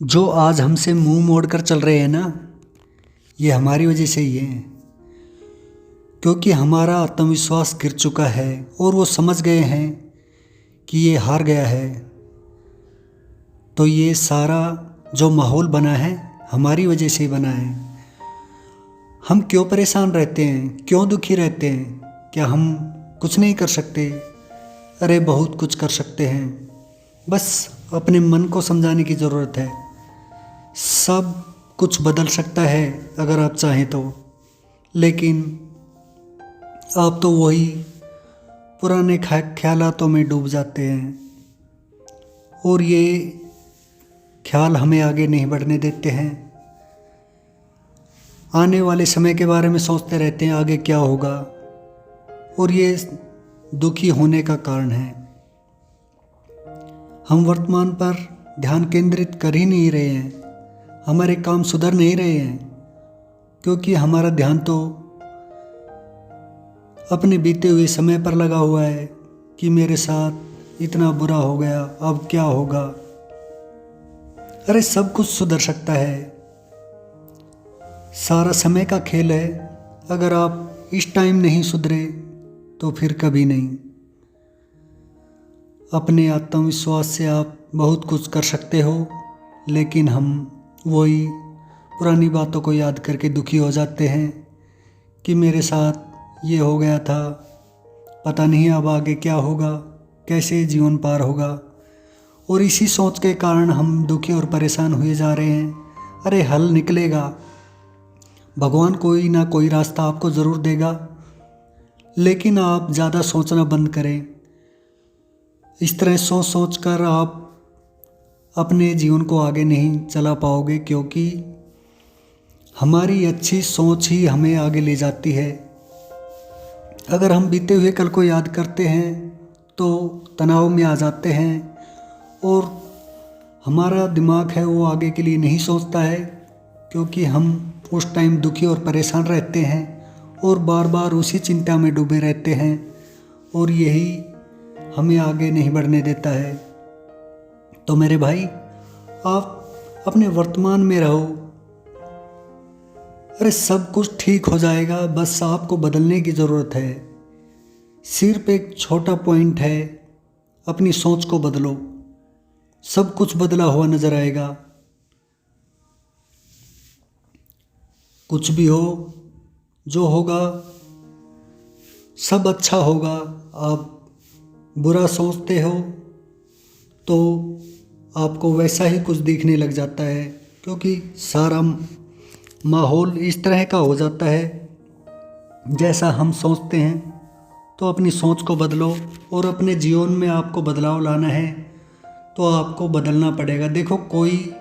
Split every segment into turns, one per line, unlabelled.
जो आज हमसे मुंह मोड़ कर चल रहे हैं ना, ये हमारी वजह से ही है। क्योंकि हमारा आत्मविश्वास गिर चुका है और वो समझ गए हैं कि ये हार गया है। तो ये सारा जो माहौल बना है हमारी वजह से ही बना है। हम क्यों परेशान रहते हैं, क्यों दुखी रहते हैं? क्या हम कुछ नहीं कर सकते? अरे बहुत कुछ कर सकते हैं। बस अपने मन को समझाने की ज़रूरत है। सब कुछ बदल सकता है अगर आप चाहें तो, लेकिन आप तो वही पुराने ख्यालातों में डूब जाते हैं और ये ख्याल हमें आगे नहीं बढ़ने देते हैं। आने वाले समय के बारे में सोचते रहते हैं आगे क्या होगा, और ये दुखी होने का कारण है। हम वर्तमान पर ध्यान केंद्रित कर ही नहीं रहे हैं, हमारे काम सुधर नहीं रहे हैं, क्योंकि हमारा ध्यान तो अपने बीते हुए समय पर लगा हुआ है कि मेरे साथ इतना बुरा हो गया, अब क्या होगा। अरे सब कुछ सुधर सकता है, सारा समय का खेल है। अगर आप इस टाइम नहीं सुधरे तो फिर कभी नहीं। अपने आत्मविश्वास से आप बहुत कुछ कर सकते हो, लेकिन हम वही पुरानी बातों को याद करके दुखी हो जाते हैं कि मेरे साथ ये हो गया था, पता नहीं अब आगे क्या होगा, कैसे जीवन पार होगा। और इसी सोच के कारण हम दुखी और परेशान हुए जा रहे हैं। अरे हल निकलेगा, भगवान कोई ना कोई रास्ता आपको ज़रूर देगा, लेकिन आप ज़्यादा सोचना बंद करें। इस तरह सोच सोच कर आप अपने जीवन को आगे नहीं चला पाओगे, क्योंकि हमारी अच्छी सोच ही हमें आगे ले जाती है। अगर हम बीते हुए कल को याद करते हैं तो तनाव में आ जाते हैं और हमारा दिमाग है वो आगे के लिए नहीं सोचता है, क्योंकि हम उस टाइम दुखी और परेशान रहते हैं और बार बार उसी चिंता में डूबे रहते हैं, और यही हमें आगे नहीं बढ़ने देता है। तो मेरे भाई, आप अपने वर्तमान में रहो। अरे सब कुछ ठीक हो जाएगा, बस आपको बदलने की ज़रूरत है। सिर्फ एक छोटा पॉइंट है, अपनी सोच को बदलो, सब कुछ बदला हुआ नज़र आएगा। कुछ भी हो, जो होगा सब अच्छा होगा। आप बुरा सोचते हो तो आपको वैसा ही कुछ दिखने लग जाता है, क्योंकि सारा माहौल इस तरह का हो जाता है जैसा हम सोचते हैं। तो अपनी सोच को बदलो, और अपने जीवन में आपको बदलाव लाना है तो आपको बदलना पड़ेगा। देखो, कोई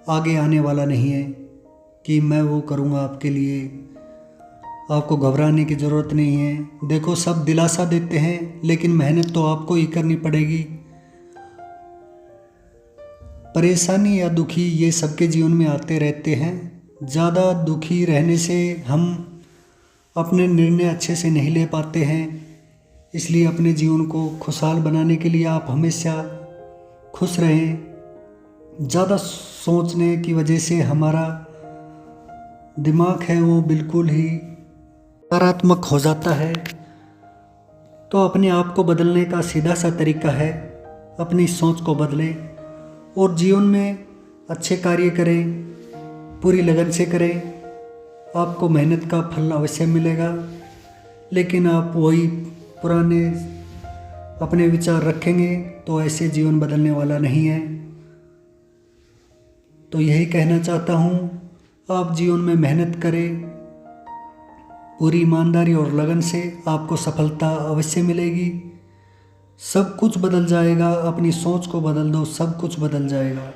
आगे आने वाला नहीं है कि मैं वो करूँगा आपके लिए, आपको घबराने की ज़रूरत नहीं है। देखो, सब दिलासा देते हैं, लेकिन मेहनत तो आपको ही करनी पड़ेगी। परेशानी या दुखी ये सबके जीवन में आते रहते हैं। ज़्यादा दुखी रहने से हम अपने निर्णय अच्छे से नहीं ले पाते हैं। इसलिए अपने जीवन को खुशहाल बनाने के लिए आप हमेशा खुश रहें। ज़्यादा सोचने की वजह से हमारा दिमाग है वो बिल्कुल ही नकारात्मक हो जाता है। तो अपने आप को बदलने का सीधा सा तरीका है, अपनी सोच को बदलें और जीवन में अच्छे कार्य करें, पूरी लगन से करें। आपको मेहनत का फल अवश्य मिलेगा, लेकिन आप वही पुराने अपने विचार रखेंगे तो ऐसे जीवन बदलने वाला नहीं है। तो यही कहना चाहता हूँ, आप जीवन में मेहनत करें, पूरी ईमानदारी और लगन से आपको सफलता अवश्य मिलेगी। सब कुछ बदल जाएगा, अपनी सोच को बदल दो, सब कुछ बदल जाएगा।